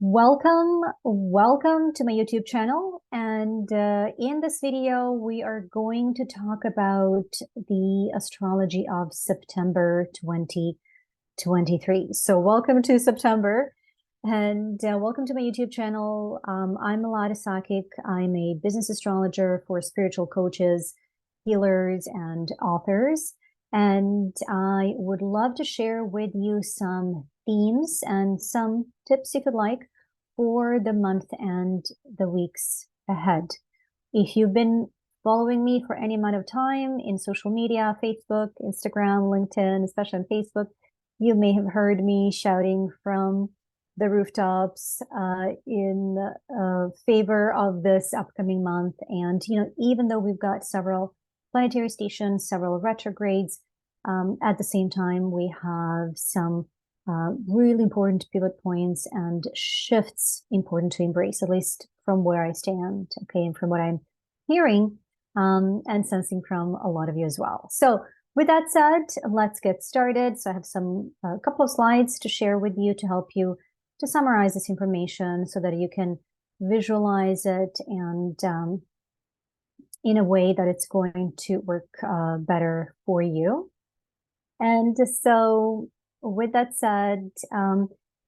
Welcome to my YouTube channel. And in this video, we are going to talk about the astrology of September 2023. So welcome to September and welcome to my YouTube channel. I'm Milada Sakic. I'm a business astrologer for spiritual coaches, healers, and authors. And I would love to share with you some themes and some tips, if you'd like, for the month and the weeks ahead. If you've been following me for any amount of time in social media, Facebook, Instagram, LinkedIn, especially on Facebook, you may have heard me shouting from the rooftops in favor of this upcoming month. And, even though we've got several planetary stations, several retrogrades, at the same time, we have some really important pivot points and shifts important to embrace, at least from where I stand, okay, and from what I'm hearing and sensing from a lot of you as well. So with that said, let's get started. So I have a couple of slides to share with you to help you to summarize this information so that you can visualize it and in a way that it's going to work better for you. And so with that said,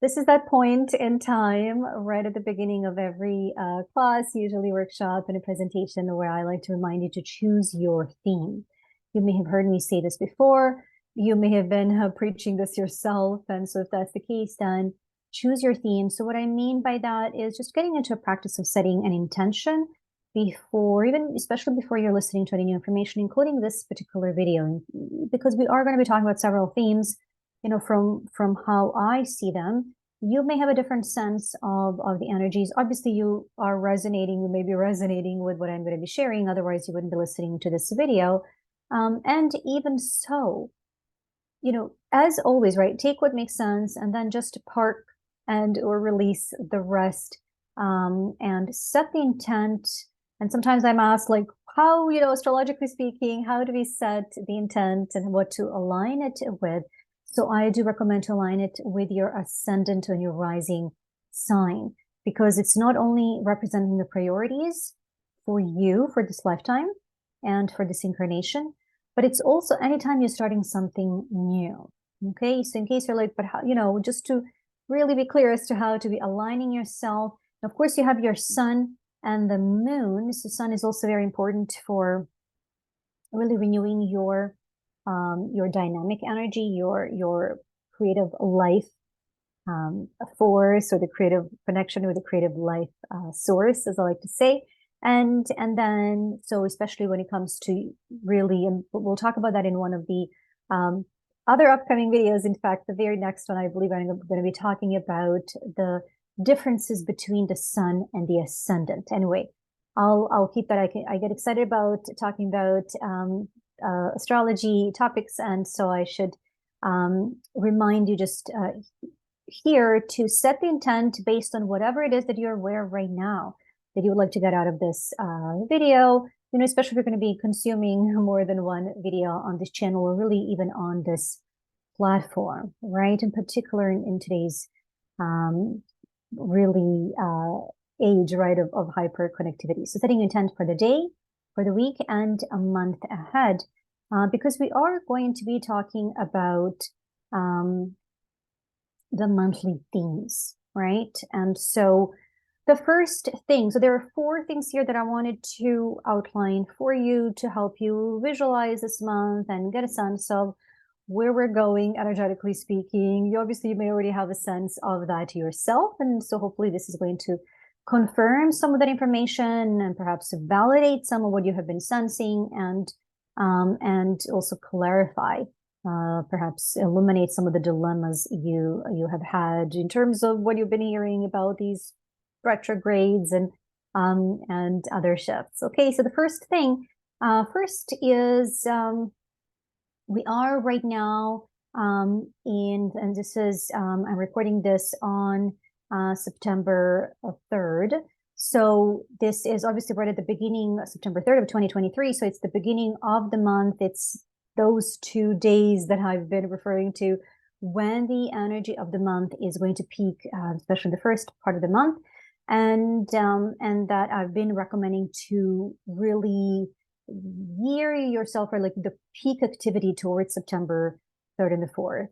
this is that point in time right at the beginning of every class, usually workshop and a presentation, where I like to remind you to choose your theme. You may have heard me say this before. You may have been preaching this yourself. And so if that's the case, then choose your theme. So what I mean by that is just getting into a practice of setting an intention before, especially before you're listening to any new information, including this particular video, because we are going to be talking about several themes, from how I see them. You may have a different sense of the energies. Obviously, you may be resonating with what I'm going to be sharing. Otherwise, you wouldn't be listening to this video. And even so, as always, right, take what makes sense and then just park or release the rest, and set the intent. And sometimes I'm asked, like, how, astrologically speaking, how do we set the intent and what to align it with? So I do recommend to align it with your ascendant and your rising sign, because it's not only representing the priorities for you for this lifetime and for this incarnation, but it's also anytime you're starting something new. Okay, so in case you're like, but how, just to really be clear as to how to be aligning yourself. Of course, you have your sun and the moon. So sun is also very important for really renewing your dynamic energy, your creative life force, or the creative connection with the creative life source, as I like to say. And then, so especially when it comes to really, and we'll talk about that in one of the other upcoming videos. In fact, the very next one, I believe I'm going to be talking about the differences between the sun and the ascendant. Anyway, I'll keep that. I get excited about talking about astrology topics, and so I should remind you just here to set the intent based on whatever it is that you're aware of right now that you would like to get out of this video, especially if you're going to be consuming more than one video on this channel, or really even on this platform, right? In particular in today's really age, right, of hyper connectivity. So setting intent for the day, for the week, and a month ahead, because we are going to be talking about the monthly themes, right? And so the first thing, so there are 4 things here that I wanted to outline for you to help you visualize this month and get a sense of where we're going energetically speaking. You may already have a sense of that yourself, and so hopefully this is going to confirm some of that information and perhaps validate some of what you have been sensing, and also clarify, perhaps illuminate some of the dilemmas you have had in terms of what you've been hearing about these retrogrades and other shifts. Okay, so the first thing, first is we are right now and this is I'm recording this on September 3rd. So this is obviously right at the beginning, September 3rd of 2023. So it's the beginning of the month. It's those 2 days that I've been referring to when the energy of the month is going to peak, especially the first part of the month, and that I've been recommending to really gear yourself for like the peak activity towards September 3rd and the 4th.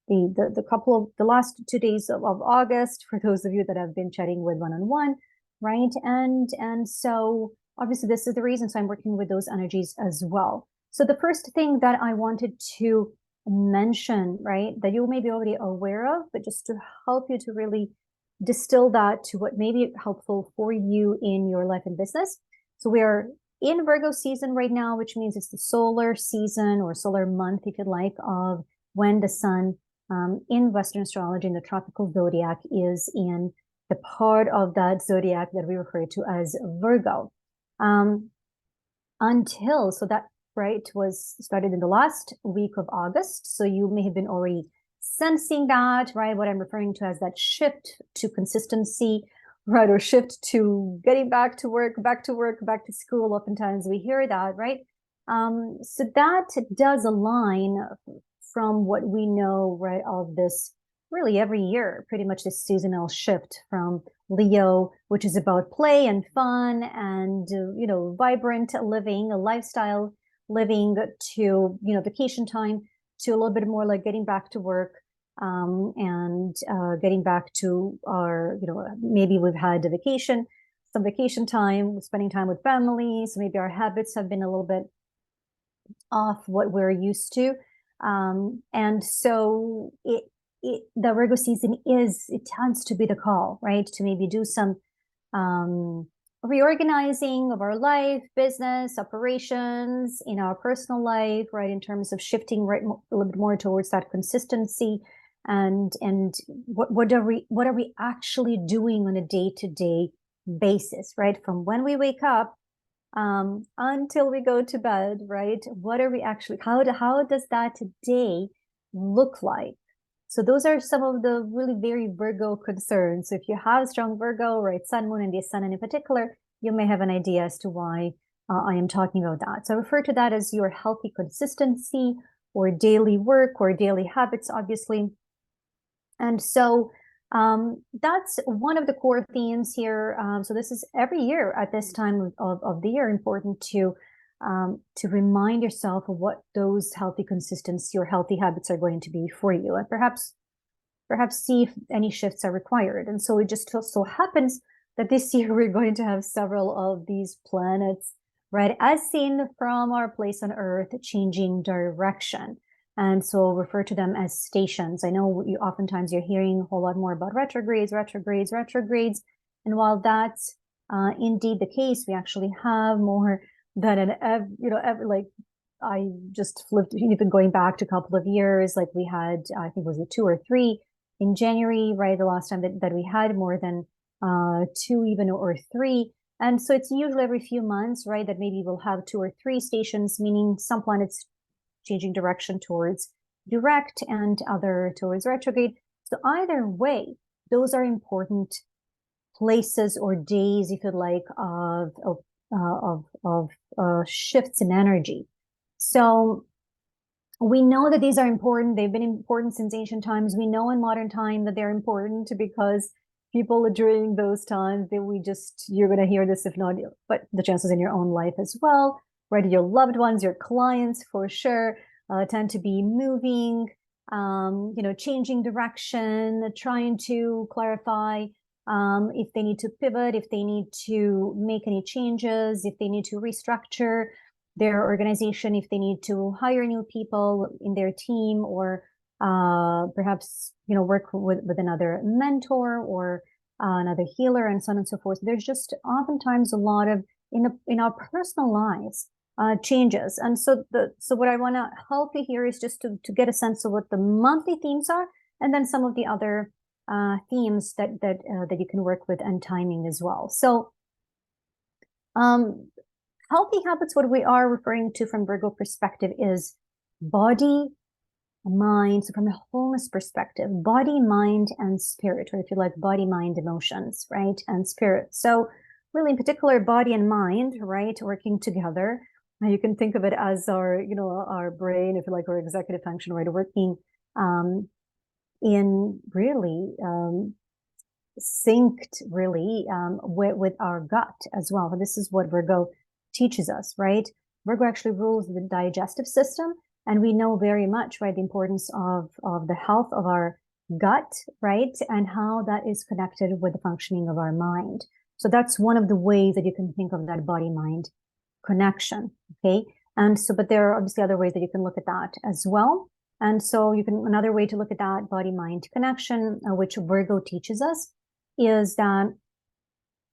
The last 2 days of August, for those of you that have been chatting with one-on-one, right? And so obviously this is the reason, so I'm working with those energies as well. So the first thing that I wanted to mention, right, that you may be already aware of, but just to help you to really distill that to what may be helpful for you in your life and business. So we are in Virgo season right now, which means it's the solar season or solar month, if you like, of when the sun in Western astrology in the tropical zodiac is in the part of that zodiac that we refer to as Virgo. So that, right, was started in the last week of August. So you may have been already sensing that, right? What I'm referring to as that shift to consistency, right? Or shift to getting back to work, back to school. Oftentimes we hear that, right? So that does align from what we know, right, of this really every year, pretty much this seasonal shift from Leo, which is about play and fun and, vibrant living, a lifestyle living, to, vacation time, to a little bit more like getting back to work, and getting back to our, maybe we've had a vacation, some vacation time, spending time with family. So maybe our habits have been a little bit off what we're used to. And so the Virgo season it tends to be the call, right? To maybe do some reorganizing of our life, business, operations, in our personal life, right? In terms of shifting right a little bit more towards that consistency, and what are we actually doing on a day-to-day basis, right? From when we wake up until we go to bed, right? What are we actually, how does that day look like? So those are some of the really very Virgo concerns. So if you have a strong Virgo, right, sun, moon, and the ascendant in particular, you may have an idea as to why I am talking about that. So I refer to that as your healthy consistency or daily work or daily habits, obviously. And so that's one of the core themes here. So this is every year at this time of the year important to remind yourself of what those healthy consistency or healthy habits are going to be for you, and perhaps see if any shifts are required. And so it just so happens that this year we're going to have several of these planets, right, as seen from our place on Earth, changing direction. And so I'll refer to them as stations. I know oftentimes you're hearing a whole lot more about retrogrades. And while that's indeed the case, we actually have more than like I just flipped, even going back to a couple of years, like we had, I think it was 2 or 3 in January, right? The last time that we had more than 2 even or 3. And so it's usually every few months, right, that maybe we'll have 2 or 3 stations, meaning some planets changing direction towards direct and other towards retrograde. So either way, those are important places or days, if you like, of shifts in energy. So we know that these are important. They've been important since ancient times. We know in modern time that they're important because people during those times, you're going to hear this, if not, but the chances in your own life as well, right? Your loved ones, your clients for sure, tend to be moving, changing direction, trying to clarify if they need to pivot, if they need to make any changes, if they need to restructure their organization, if they need to hire new people in their team, or perhaps work with another mentor or another healer, and so on and so forth. There's just oftentimes a lot of in our personal lives changes. And so what I want to help you here is just to get a sense of what the monthly themes are, and then some of the other themes that you can work with, and timing as well. So healthy habits, what we are referring to from Virgo perspective is body, mind. So from a wholeness perspective, body, mind, and spirit, or if you like, body, mind, emotions, right, and spirit. So really in particular, body and mind, right, working together. You can think of it as our brain, if you like, our executive function, right, working in really synced really with our gut as well. This is what Virgo teaches us, right? Virgo actually rules the digestive system, and we know very much, right, the importance of the health of our gut, right, and how that is connected with the functioning of our mind. So that's one of the ways that you can think of that body-mind connection, okay? And so, but there are obviously other ways that you can look at that as well. And so another way to look at that body-mind connection, which Virgo teaches us, is that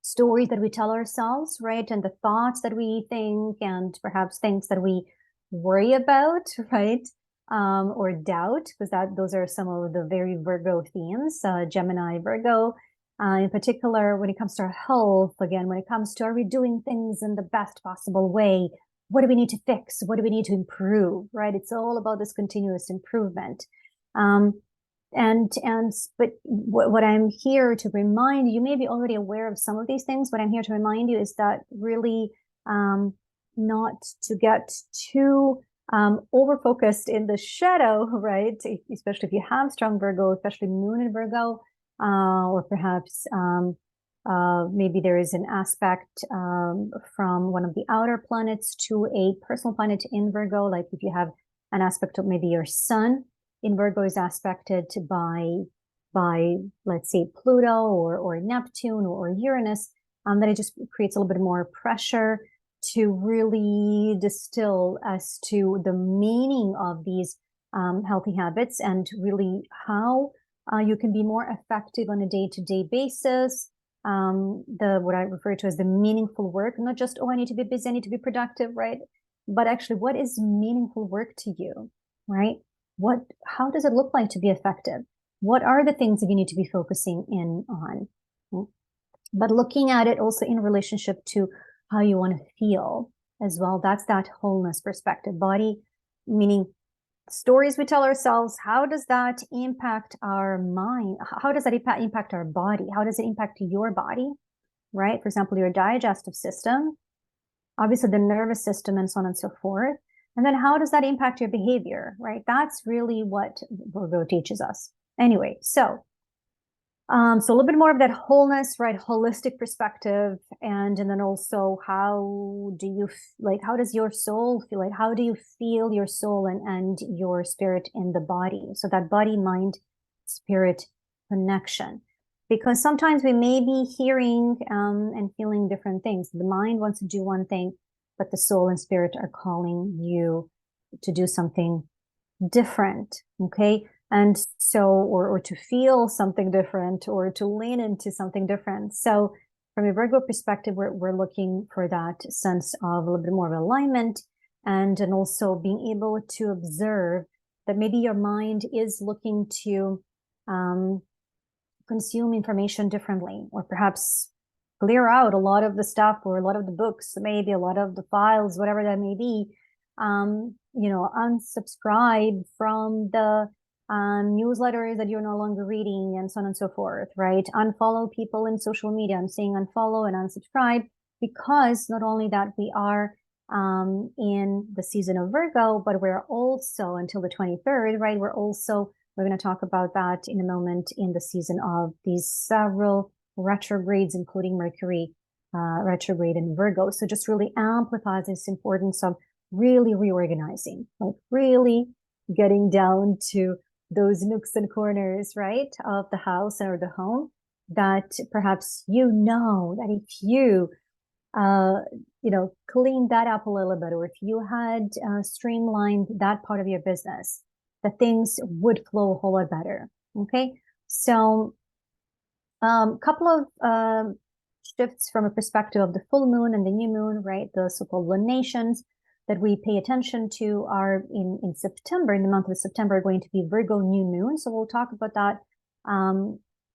stories that we tell ourselves, right? And the thoughts that we think, and perhaps things that we worry about, right? Or doubt, because those are some of the very Virgo themes, Gemini, Virgo, in particular, when it comes to our health, again, when it comes to, are we doing things in the best possible way? What do we need to fix? What do we need to improve, right? It's all about this continuous improvement. But what I'm here to remind you, you may be already aware of some of these things. What I'm here to remind you is that really not to get too over-focused in the shadow, right? Especially if you have strong Virgo, especially Moon in Virgo, or perhaps maybe there is an aspect from one of the outer planets to a personal planet in Virgo, like if you have an aspect of maybe your sun in Virgo is aspected by let's say Pluto or Neptune or Uranus, that it just creates a little bit more pressure to really distill as to the meaning of these healthy habits and really how you can be more effective on a day-to-day basis. What I refer to as the meaningful work, not just, oh, I need to be busy, I need to be productive, right? But actually, what is meaningful work to you, right? How does it look like to be effective? What are the things that you need to be focusing in on? But looking at it also in relationship to how you want to feel as well. That's that wholeness perspective. Body, meaning stories we tell ourselves, how does that impact our mind? How does that impact our body? How does it impact your body, right? For example, your digestive system, obviously the nervous system, and so on and so forth. And then how does that impact your behavior, right? That's really what Virgo teaches us. Anyway, so a little bit more of that wholeness, right? Holistic perspective. And then also how does your soul feel? Like, how do you feel your soul and your spirit in the body? So that body, mind, spirit connection. Because sometimes we may be hearing and feeling different things. The mind wants to do one thing, but the soul and spirit are calling you to do something different, okay? And so, or to feel something different, or to lean into something different. So from a Virgo perspective, we're looking for that sense of a little bit more of alignment, and also being able to observe that maybe your mind is looking to consume information differently, or perhaps clear out a lot of the stuff, or a lot of the books, maybe a lot of the files, whatever that may be, unsubscribe from the newsletters that you're no longer reading, and so on and so forth, right? Unfollow people in social media. I'm saying unfollow and unsubscribe because not only that we are in the season of Virgo, but we're also until the 23rd, right? We're going to talk about that in a moment, in the season of these several retrogrades, including Mercury retrograde in Virgo. So just really amplifies this importance of really reorganizing, like really getting down to those nooks and corners, right, of the house or the home that perhaps that if you clean that up a little bit, or if you had streamlined that part of your business, that things would flow a whole lot better. Okay, so couple of shifts from a perspective of the full moon and the new moon, right? The so-called lunations that we pay attention to are in September, in the month of September, are going to be Virgo new moon. So we'll talk about that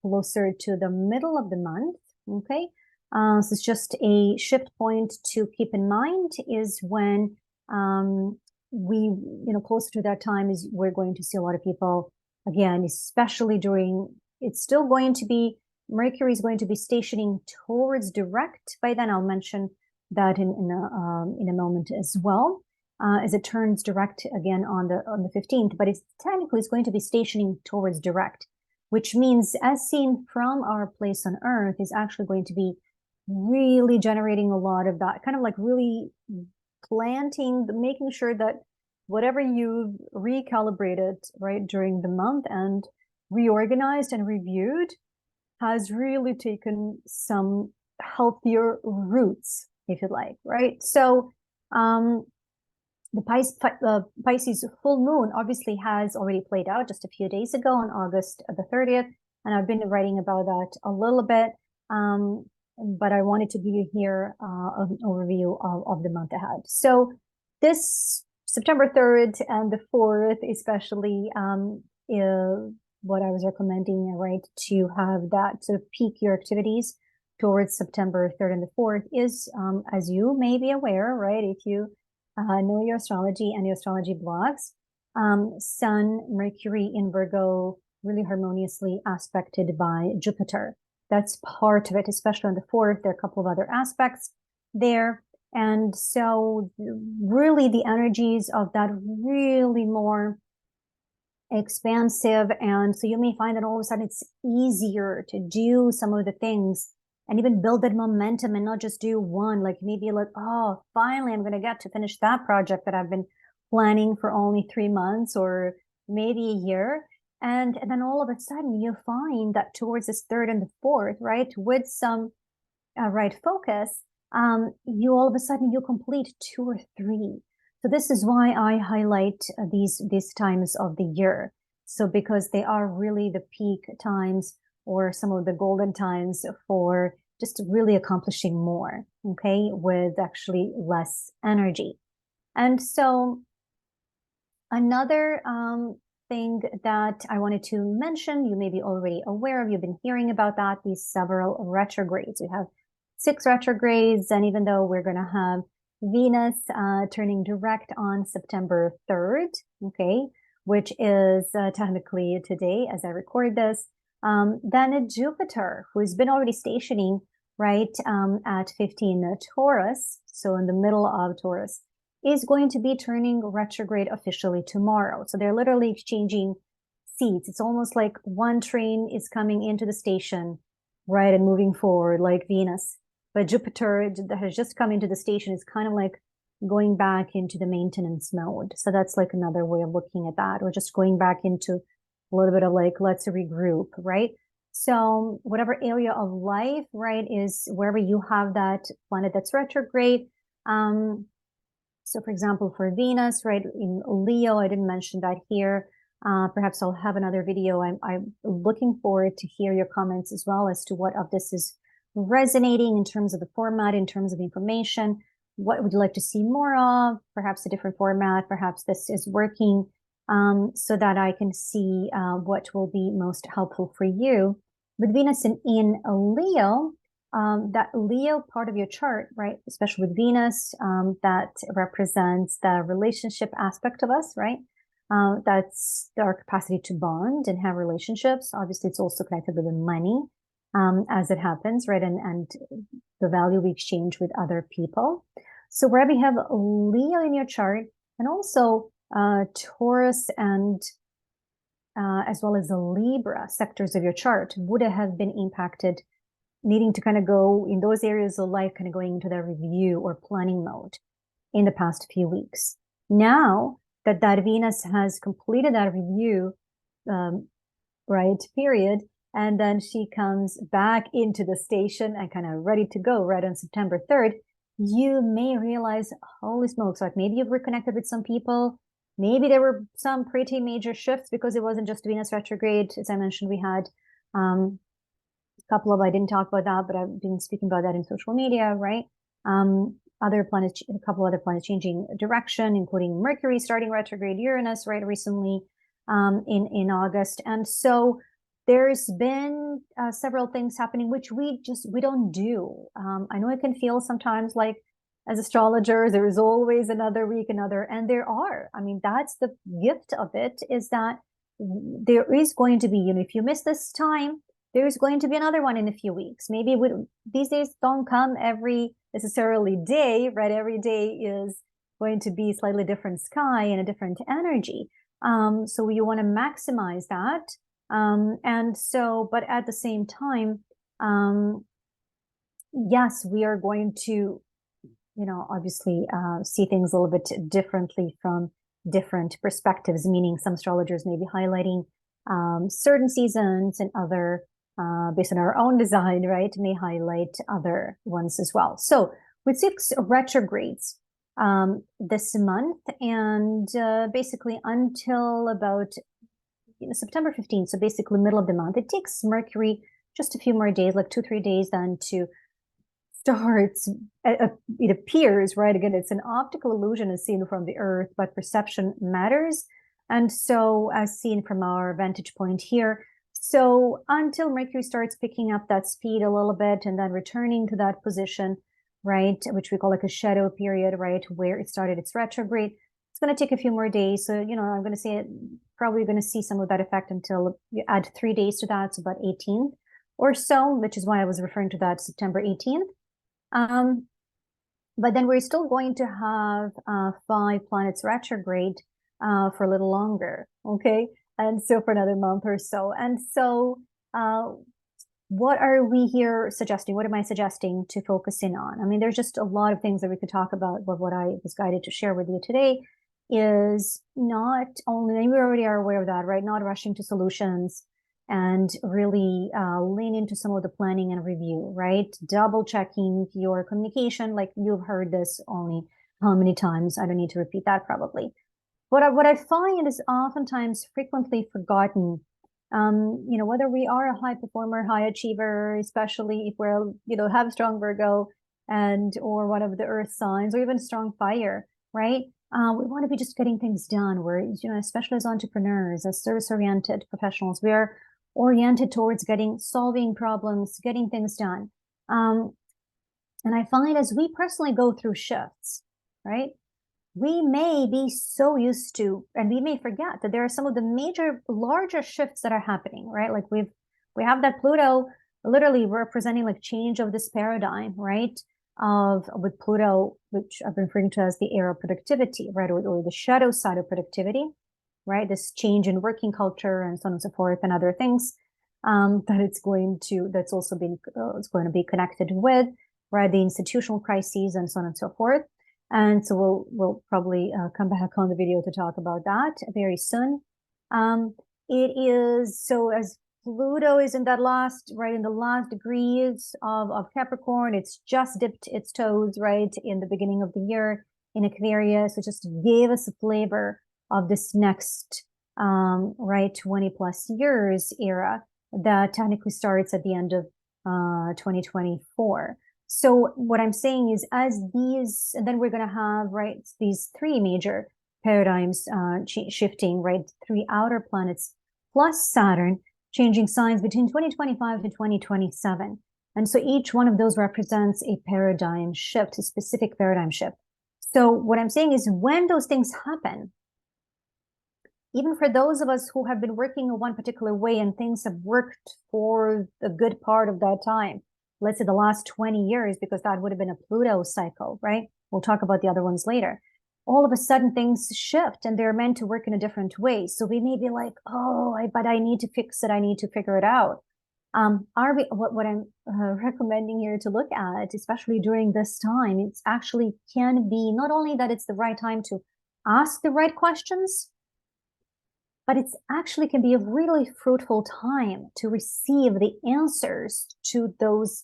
closer to the middle of the month. Okay, so it's just a shift point to keep in mind is when we, closer to that time is we're going to see a lot of people, again, especially it's still going to be, Mercury is going to be stationing towards direct by then. I'll mention that in a moment as well. as it turns direct again on the 15th, but it's technically going to be stationing towards direct, which means as seen from our place on Earth is actually going to be really generating a lot of that, kind of like really planting, making sure that whatever you've recalibrated, right, during the month and reorganized and reviewed has really taken some healthier roots, if you like, right? So the Pisces full moon obviously has already played out just a few days ago on August the 30th, and I've been writing about that a little bit, but I wanted to give you here an overview of the month ahead. So this September 3rd and the 4th especially what I was recommending, right, to have that sort of peak your activities towards September 3rd and the 4th is, as you may be aware, right, if you know your astrology and your astrology blogs, Sun, Mercury in Virgo, really harmoniously aspected by Jupiter. That's part of it, especially on the 4th. There are a couple of other aspects there. And so really the energies of that really more expansive. And so you may find that all of a sudden it's easier to do some of the things and even build that momentum and not just do one, like maybe like, oh, finally I'm going to get to finish that project that I've been planning for only 3 months or maybe a year. And then all of a sudden you find that towards this 3rd and the 4th, right, with some right focus, you all of a sudden you complete 2 or 3. So this is why I highlight these times of the year. So because they are really the peak times or some of the golden times for just really accomplishing more, okay, with actually less energy. And so another thing that I wanted to mention, you may be already aware of, you've been hearing about that, these several retrogrades. We have 6 retrogrades, and even though we're going to have Venus turning direct on September 3rd, okay, which is technically today as I record this, then Jupiter, who's been already stationing right at 15 Taurus, so in the middle of Taurus, is going to be turning retrograde officially tomorrow. So they're literally exchanging seats. It's almost like one train is coming into the station, right, and moving forward like Venus. But Jupiter that has just come into the station is kind of like going back into the maintenance mode. So that's like another way of looking at that, or just going back into a little bit of like, let's regroup, right? So whatever area of life, right, is wherever you have that planet that's retrograde. So for example, for Venus, right, in Leo, I didn't mention that here. Perhaps I'll have another video. I'm looking forward to hear your comments as well as to what of this is resonating in terms of the format, in terms of information. What would you like to see more of? Perhaps a different format, perhaps this is working, so that I can see what will be most helpful for you. With Venus in Leo, that Leo part of your chart, right, especially with Venus, that represents the relationship aspect of us, right? That's our capacity to bond and have relationships. Obviously, it's also connected with the money, as it happens, right? And the value we exchange with other people. So wherever you have Leo in your chart, and also Taurus and as well as the Libra sectors of your chart would have been impacted, needing to kind of go in those areas of life, kind of going into their review or planning mode in the past few weeks. Now that Venus has completed that review, right, period, and then she comes back into the station and kind of ready to go right on September 3rd, you may realize, holy smokes, like maybe you've reconnected with some people. Maybe there were some pretty major shifts because it wasn't just Venus retrograde. As I mentioned, we had a couple of, I didn't talk about that, but I've been speaking about that in social media, right? Other planets, a couple other planets changing direction, including Mercury starting retrograde, Uranus, right, recently in August. And so there's been several things happening, which we don't do. I know it can feel sometimes like as astrologers, there is always another week, and there are. I mean, that's the gift of it, is that there is going to be, you know, if you miss this time, there's going to be another one in a few weeks. Maybe these days don't come every necessarily day, right? Every day is going to be slightly different sky and a different energy. So you want to maximize that. And so, but at the same time, yes, we are going to, obviously see things a little bit differently from different perspectives, meaning some astrologers may be highlighting certain seasons and other, based on our own design, right, may highlight other ones as well. So with 6 retrogrades this month, and basically until about September 15th, so basically middle of the month, it takes Mercury just a few more days, like 2-3 days then to starts, it appears, right? Again, it's an optical illusion as seen from the Earth, but perception matters. And so as seen from our vantage point here, so until Mercury starts picking up that speed a little bit and then returning to that position, right, which we call like a shadow period, right, where it started its retrograde, it's going to take a few more days. So, I'm going to say probably going to see some of that effect until you add 3 days to that, so about 18th or so, which is why I was referring to that September 18th. But then we're still going to have 5 planets retrograde for a little longer, okay? And so for another month or so. And so what are we here suggesting? What am I suggesting to focus in on? I mean, there's just a lot of things that we could talk about, but what I was guided to share with you today is not only, and we already are aware of that, right? Not rushing to solutions, and really lean into some of the planning and review, right? Double checking your communication. Like you've heard this only how many times? I don't need to repeat that probably. What I find is oftentimes frequently forgotten, whether we are a high performer, high achiever, especially if we're, have a strong Virgo or one of the earth signs, or even strong fire, right? We want to be just getting things done. We're, especially as entrepreneurs, as service-oriented professionals, we are oriented towards solving problems, getting things done. And I find as we personally go through shifts, right, we may be so used to, and we may forget that there are some of the larger shifts that are happening, right? Like we have that Pluto literally representing like change of this paradigm, right? With Pluto, which I've been referring to as the era of productivity, right? Or the shadow side of productivity, right? This change in working culture and so on and so forth, and other things that's also it's going to be connected with, right? The institutional crises and so on and so forth. And so we'll probably come back on the video to talk about that very soon. It is, so as Pluto is in that in the last degrees of Capricorn, it's just dipped its toes, right, in the beginning of the year in Aquarius. So just gave us a flavor of this next, 20 plus years era that technically starts at the end of 2024. So what I'm saying is and then we're going to have, right, these 3 major paradigms shifting, right, 3 outer planets plus Saturn changing signs between 2025 to 2027. And so each one of those represents a paradigm shift, a specific paradigm shift. So what I'm saying is when those things happen, even for those of us who have been working in one particular way and things have worked for a good part of that time, let's say the last 20 years, because that would have been a Pluto cycle, right? We'll talk about the other ones later. All of a sudden things shift and they're meant to work in a different way. So we may be like, but I need to fix it. I need to figure it out. What I'm recommending here to look at, especially during this time, it's actually can be not only that it's the right time to ask the right questions, but it's actually can be a really fruitful time to receive the answers to those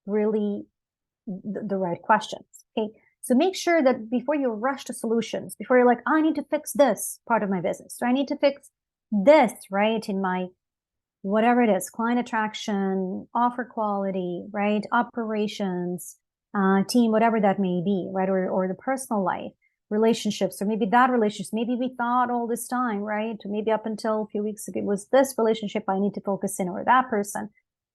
really the right questions. Okay. So make sure that before you rush to solutions, before you're like, I need to fix this part of my business, or I need to fix this, right, in my whatever it is, client attraction, offer quality, right, operations, team, whatever that may be, right, or the personal life, relationships, or maybe that relationship, maybe we thought all this time, right, maybe up until a few weeks ago, it was this relationship I need to focus in, or that person,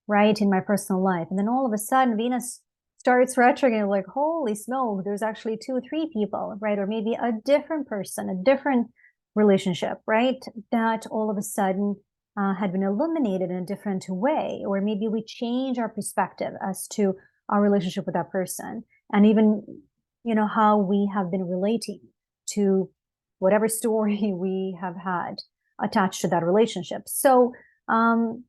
right, in my personal life. And then all of a sudden, Venus starts retrograde, like, holy smoke, there's actually 2 or 3 people, right? Or maybe a different person, a different relationship, right? That all of a sudden had been illuminated in a different way. Or maybe we change our perspective as to our relationship with that person. And even you know, how we have been relating to whatever story we have had attached to that relationship. So making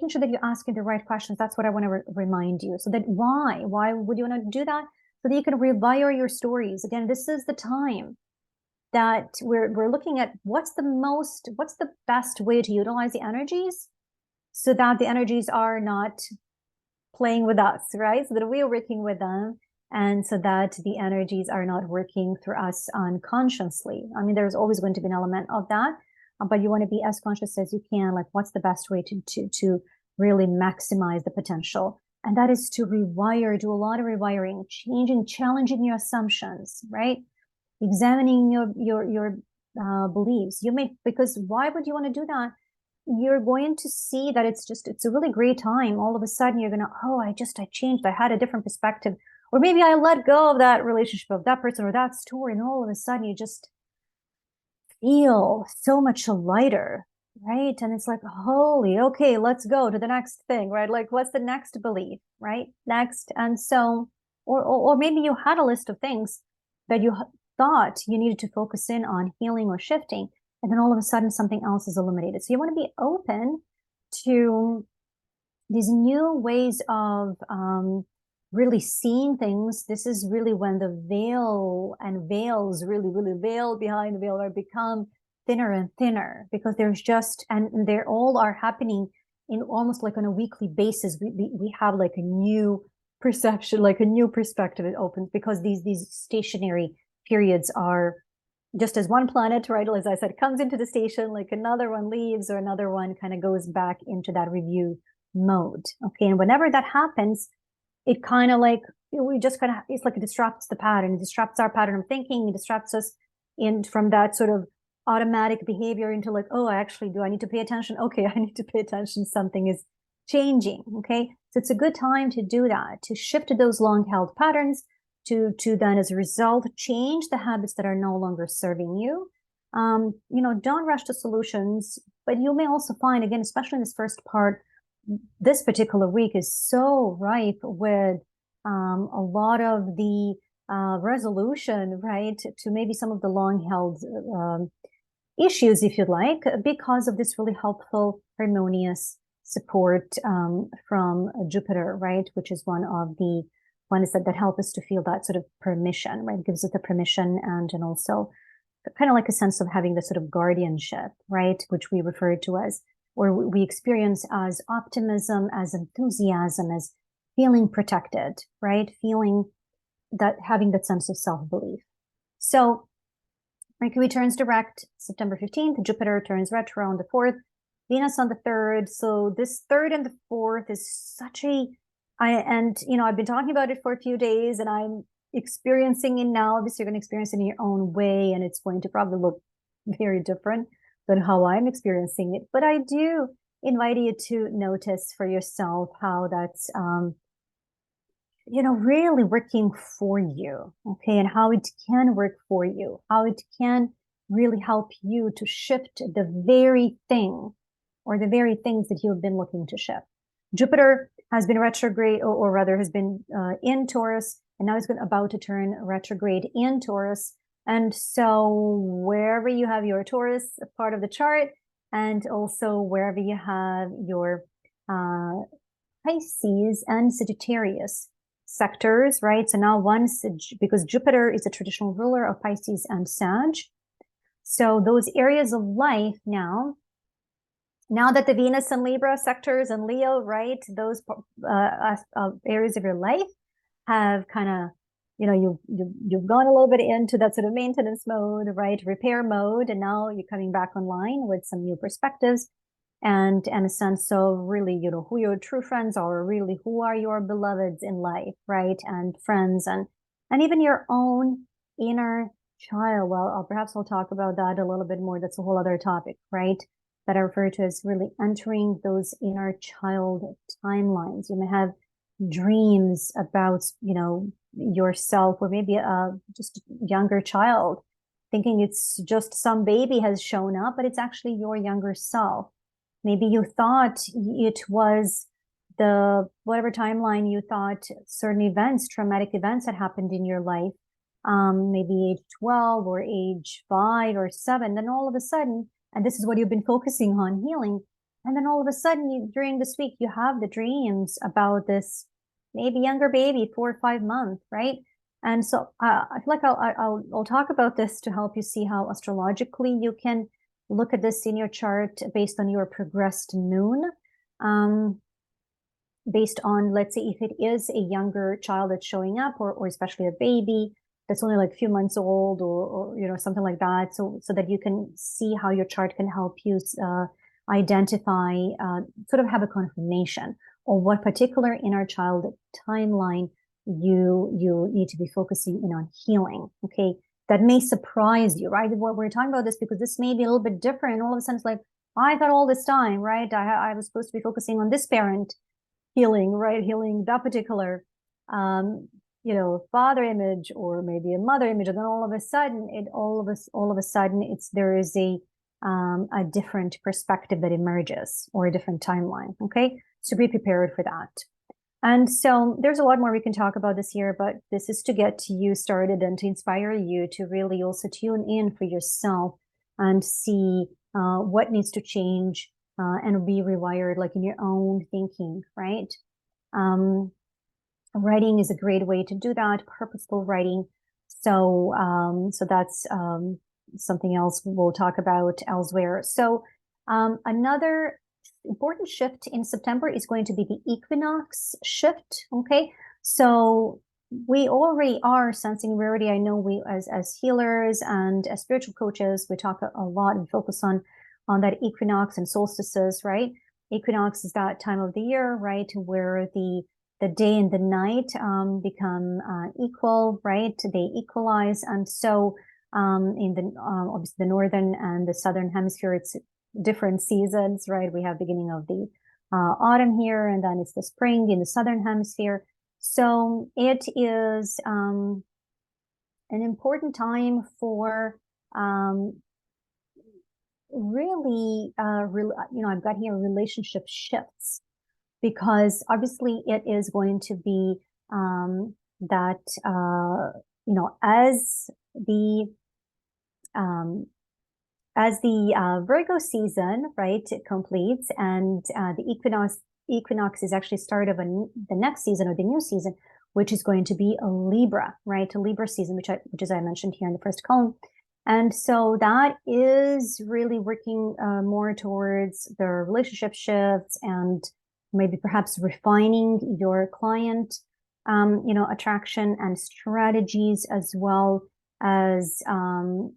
sure that you're asking the right questions. That's what I want to remind you. So that why would you want to do that? So that you can rewire your stories. Again, this is the time that we're looking at what's the best way to utilize the energies so that the energies are not playing with us, right? So that we are working with them, and so that the energies are not working through us unconsciously. I mean, there's always going to be an element of that, but you want to be as conscious as you can, like what's the best way to really maximize the potential. And that is to rewire, do a lot of rewiring, challenging your assumptions, right? Examining your beliefs. Because why would you want to do that? You're going to see that it's a really great time. All of a sudden you're going to, oh, I changed. I had a different perspective. Or maybe I let go of that relationship, of that person or that story. And all of a sudden you just feel so much lighter, right? And it's like, holy, okay, let's go to the next thing, right? Like, what's the next belief, right? Next. And so, or maybe you had a list of things that you thought you needed to focus in on healing or shifting. And then all of a sudden something else is illuminated. So you want to be open to these new ways of really seeing things. This is really when the veils really veil behind the veil are become thinner and thinner, because there's just, and they're all are happening in almost like on a weekly basis. We have like a new perception, like a new perspective. It opens because these stationary periods are just as one planet, right, as I said, comes into the station, like another one leaves or another one kind of goes back into that review mode. Okay. And whenever that happens, it kind of like, it's like it disrupts the pattern. It disrupts our pattern of thinking. It disrupts us from that sort of automatic behavior into like, oh, do I need to pay attention? Okay, I need to pay attention. Something is changing. Okay. So it's a good time to do that, to shift those long held patterns, to then as a result change the habits that are no longer serving you. Don't rush to solutions, but you may also find, again, especially in this first part, this particular week is so ripe with a lot of the resolution, right, to maybe some of the long held issues, if you'd like, because of this really helpful harmonious support from Jupiter, right, which is one is that help us to feel that sort of permission, right? It gives us the permission and also kind of like a sense of having the sort of guardianship, right? Which we refer to as, or we experience as optimism, as enthusiasm, as feeling protected, right? Feeling that, having that sense of self-belief. So Mercury turns direct September 15th, Jupiter turns retro on the 4th, Venus on the 3rd. So this 3rd and the 4th is such I've been talking about it for a few days and I'm experiencing it now. Obviously, you're going to experience it in your own way, and it's going to probably look very different than how I'm experiencing it. But I do invite you to notice for yourself how that's, really working for you, okay, and how it can work for you, how it can really help you to shift the very thing or the very things that you've been looking to shift. Jupiter has been retrograde, or rather has been in Taurus, and now it's about to turn retrograde in Taurus. And so wherever you have your Taurus part of the chart, and also wherever you have your Pisces and Sagittarius sectors, right? So now because Jupiter is a traditional ruler of Pisces and Sag. So those areas of life now that the Venus and Libra sectors and Leo, right, those areas of your life have kind of, you've gone a little bit into that sort of maintenance mode, right, repair mode, and now you're coming back online with some new perspectives and a sense of really, who your true friends are, really who are your beloveds in life, right, and friends, and even your own inner child. Well, perhaps I'll talk about that a little bit more. That's a whole other topic, right? That I refer to as really entering those inner child timelines. You may have dreams about, yourself, or maybe just a younger child, thinking it's just some baby has shown up, but it's actually your younger self. Maybe you thought it was the whatever timeline you thought certain events, traumatic events had happened in your life, maybe age 12 or age 5 or 7, then all of a sudden, and this is what you've been focusing on, healing, and then all of a sudden during this week you have the dreams about this maybe younger baby, 4 or 5 months, right? And so I feel like I'll talk about this to help you see how astrologically you can look at this in your chart based on your progressed moon. Based on, let's say, if it is a younger child that's showing up, or especially a baby that's only like a few months old, or you know, something like that, so that you can see how your chart can help you identify, sort of have a confirmation or what particular inner child timeline you need to be focusing in on healing. Okay, that may surprise you, right? What we're talking about this because this may be a little bit different. All of a sudden, it's like, I thought all this time, right? I was supposed to be focusing on this parent healing, right? Healing that particular, you know, father image or maybe a mother image, and then all of a sudden, there is a different perspective that emerges or a different timeline. Okay, so be prepared for that. And so there's a lot more we can talk about this year, but this is to get you started and to inspire you to really also tune in for yourself and see what needs to change and be rewired, like in your own thinking, right? Writing is a great way to do that, purposeful writing. So, so that's something else we'll talk about elsewhere. So, another important shift in September is going to be the equinox shift. Okay, so we already are sensing rarity. I know we, as healers and as spiritual coaches, we talk a lot and focus on that equinox and solstices, right? Equinox is that time of the year, right, where the day and the night become equal, right? They equalize, and so in the obviously the northern and the southern hemisphere, it's different seasons, right? We have beginning of the autumn here, and then it's the spring in the southern hemisphere. So it is an important time for really, you know, I've got here relationship shifts, because obviously it is going to be that, you know, as the Virgo season, right, it completes, and the equinox is actually start of the next season, or the new season, which is going to be a Libra, right, a Libra season, which as I mentioned here in the first column. And so that is really working more towards the relationship shifts and maybe perhaps refining your client, you know, attraction and strategies, as well as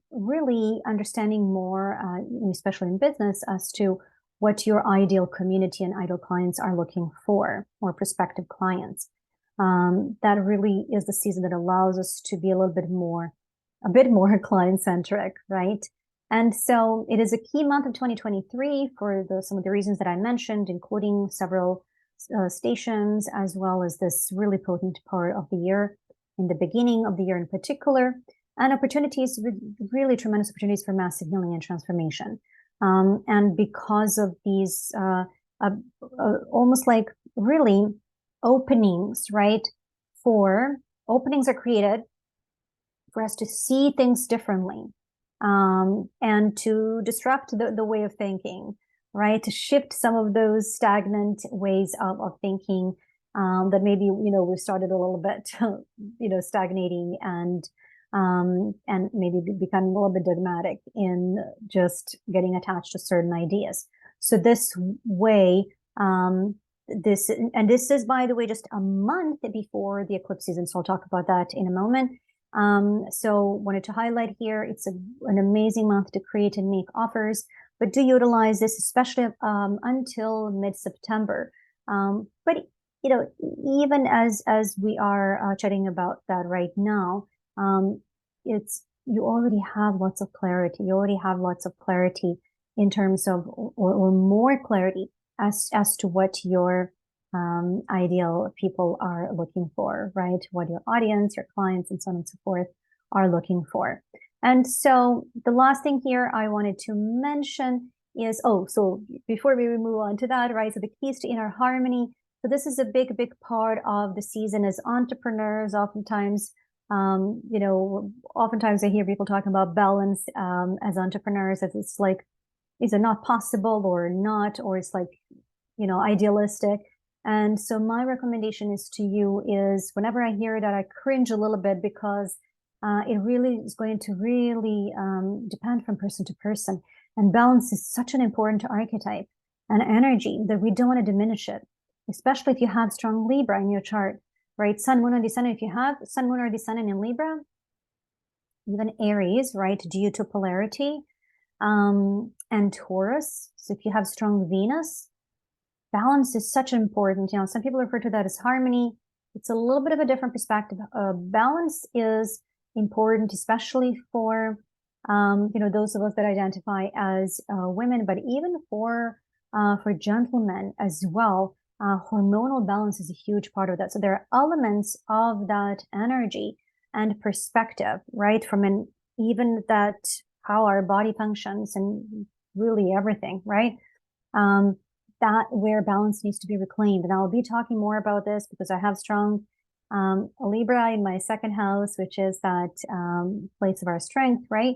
really understanding more, especially in business, as to what your ideal community and ideal clients are looking for, or prospective clients. That really is the season that allows us to be a bit more client-centric, right? And so it is a key month of 2023 for some of the reasons that I mentioned, including several stations, as well as this really potent part of the year, in the beginning of the year in particular, and opportunities, really tremendous opportunities for massive healing and transformation. And because of these almost like really openings, right? Openings are created for us to see things differently, and to disrupt the way of thinking, right? To shift some of those stagnant ways of thinking that maybe, you know, we started a little bit, you know, stagnating and maybe becoming a little bit dogmatic in just getting attached to certain ideas. So this way, this is, by the way, just a month before the eclipse season. So I'll talk about that in a moment. So wanted to highlight here, it's an amazing month to create and make offers, but do utilize this, especially until mid-September. But, you know, even as we are chatting about that right now, you already have lots of clarity. You already have lots of clarity in terms of, or more clarity as to what your ideal people are looking for, right? What your audience, your clients, and so on and so forth are looking for. And so the last thing here I wanted to mention is, so before we move on to that, right? So the keys to inner harmony. So this is a big, big part of the season as entrepreneurs. Oftentimes, oftentimes I hear people talking about balance as entrepreneurs, as it's like, is it not possible or not, or it's like, idealistic. And so my recommendation is to you is whenever I hear that, I cringe a little bit because it really is going to really depend from person to person. And balance is such an important archetype and energy that we don't want to diminish it, especially if you have strong Libra in your chart, right? Sun, Moon, or Descendant. If you have Sun, Moon, or Descendant in Libra, even Aries, right, due to polarity, and Taurus. So if you have strong Venus, balance is such important. Some people refer to that as harmony. It's a little bit of a different perspective. Balance is important, especially for, those of us that identify as women, but even for gentlemen as well. Hormonal balance is a huge part of that. So there are elements of that energy and perspective, right? From even that, how our body functions and really everything, right? That where balance needs to be reclaimed. And I'll be talking more about this because I have strong Libra in my second house, which is that place of our strength, right?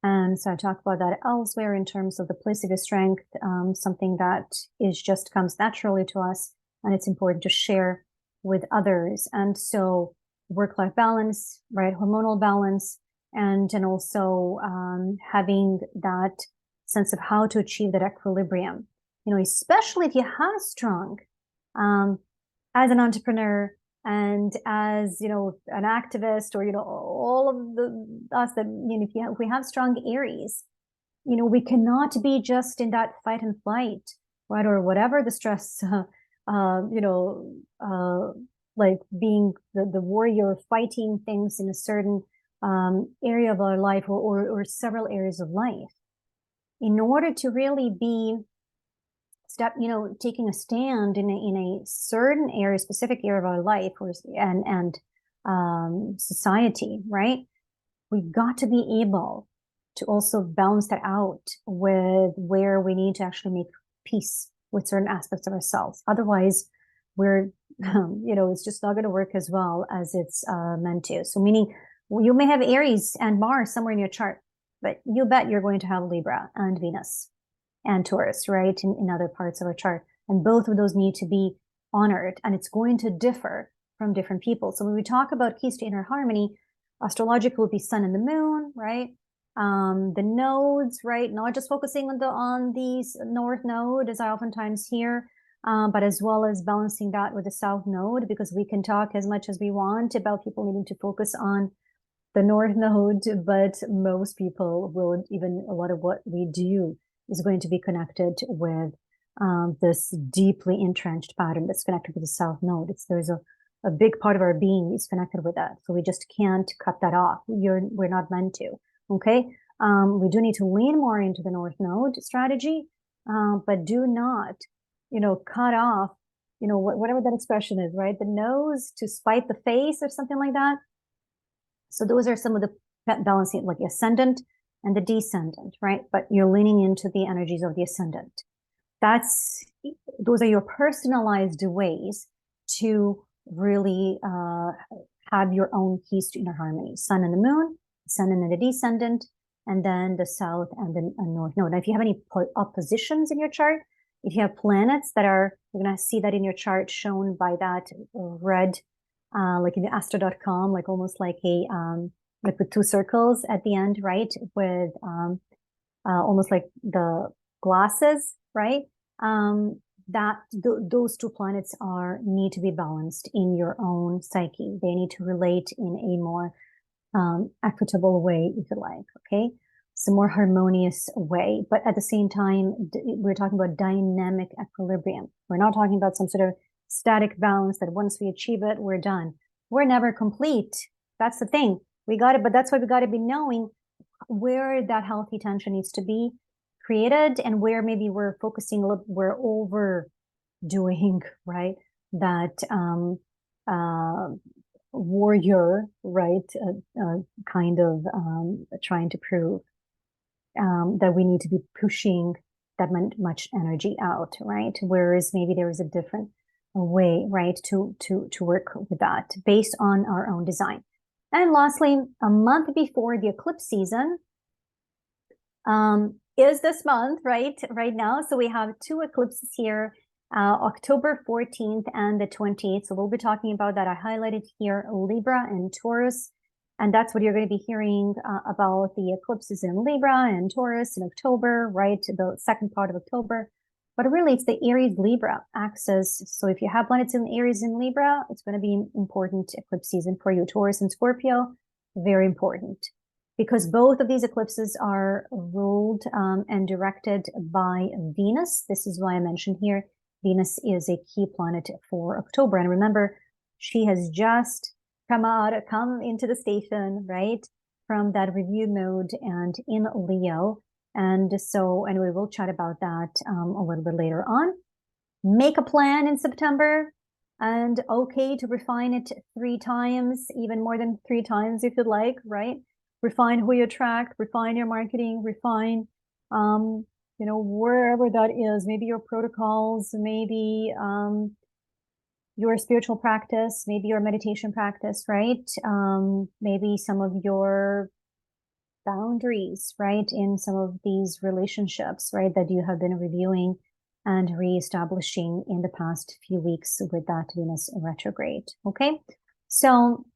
And so I talk about that elsewhere in terms of the place of your strength, something that just comes naturally to us, and it's important to share with others. And so work-life balance, right? Hormonal balance, and also having that sense of how to achieve that equilibrium. Especially if you have strong, as an entrepreneur and as, an activist, or, all of us that, if we have strong Aries, we cannot be just in that fight and flight, right? Or whatever the stress, like being the warrior, fighting things in a certain area of our life or several areas of life. In order to really be taking a stand in a certain area, specific area of our life and society, right? We've got to be able to also balance that out with where we need to actually make peace with certain aspects of ourselves. Otherwise, we're, it's just not going to work as well as it's meant to. So meaning you may have Aries and Mars somewhere in your chart, but you bet you're going to have Libra and Venus and Taurus, right, in other parts of our chart. And both of those need to be honored, and it's going to differ from different people. So when we talk about keys to inner harmony, astrological would be Sun and the Moon, right? The nodes, right? Not just focusing on these North Node, as I oftentimes hear, but as well as balancing that with the South Node, because we can talk as much as we want about people needing to focus on the North Node, but most people will, even a lot of what we do is going to be connected with this deeply entrenched pattern that's connected with the South Node. There's a big part of our being is connected with that. So we just can't cut that off. We're not meant to, okay? We do need to lean more into the North Node strategy, but do not, cut off, whatever that expression is, right? The nose to spite the face or something like that. So those are some of the balancing, like ascendant and the descendant, right? But you're leaning into the energies of the ascendant. Those are your personalized ways to really have your own keys to inner harmony. Sun and the Moon, Ascendant and the Descendant, and then the South and the North Node. Now, if you have any oppositions in your chart, if you have planets that are, you're going to see that in your chart shown by that red, like in the astro.com, like almost like a like with two circles at the end, right? With almost like the glasses, right? Those two planets need to be balanced in your own psyche. They need to relate in a more equitable way, if you like, okay? It's a more harmonious way. But at the same time, we're talking about dynamic equilibrium. We're not talking about some sort of static balance that once we achieve it, we're done. We're never complete. That's the thing. We got it, but that's why we got to be knowing where that healthy tension needs to be created and where maybe we're focusing, we're overdoing, right? That warrior, right? Kind of trying to prove that we need to be pushing that much energy out, right? Whereas maybe there is a different way, right, to work with that based on our own design. And lastly, a month before the eclipse season is this month, right now. So we have two eclipses here, October 14th and the 28th. So we'll be talking about that. I highlighted here Libra and Taurus. And that's what you're going to be hearing about the eclipses in Libra and Taurus in October, right? The second part of October. But really, it's the Aries-Libra axis. So if you have planets in Aries and Libra, it's going to be an important eclipse season for you. Taurus and Scorpio, very important. Because both of these eclipses are ruled and directed by Venus. This is why I mentioned here, Venus is a key planet for October. And remember, she has just come into the station, right, from that review mode and in Leo. And we will chat about that a little bit later on. Make a plan in September, and okay to refine it 3 times, even more than 3 times if you'd like, right? Refine who you attract, refine your marketing, refine, wherever that is, maybe your protocols, maybe your spiritual practice, maybe your meditation practice, right? Maybe some of your boundaries, right, in some of these relationships, right, that you have been reviewing and reestablishing in the past few weeks with that Venus retrograde. Okay, so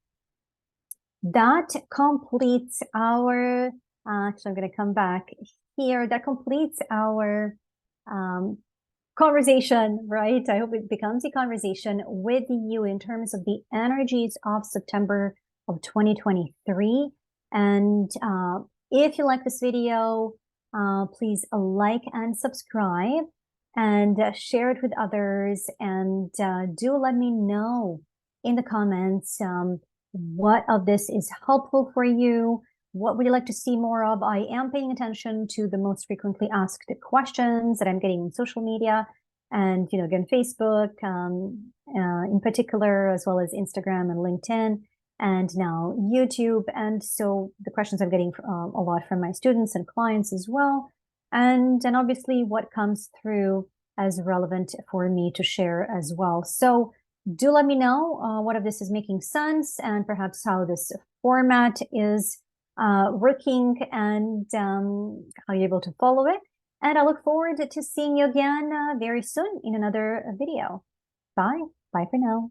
that completes our, actually I'm going to come back here, that completes our conversation, right? I hope it becomes a conversation with you in terms of the energies of September of 2023. And if you like this video, please like and subscribe and share it with others. And do let me know in the comments what of this is helpful for you. What would you like to see more of? I am paying attention to the most frequently asked questions that I'm getting on social media. And, again, Facebook in particular, as well as Instagram and LinkedIn, and now YouTube. And so the questions I'm getting a lot from my students and clients as well. And obviously what comes through as relevant for me to share as well. So do let me know what of this is making sense and perhaps how this format is working and how you're able to follow it. And I look forward to seeing you again very soon in another video. Bye. Bye for now.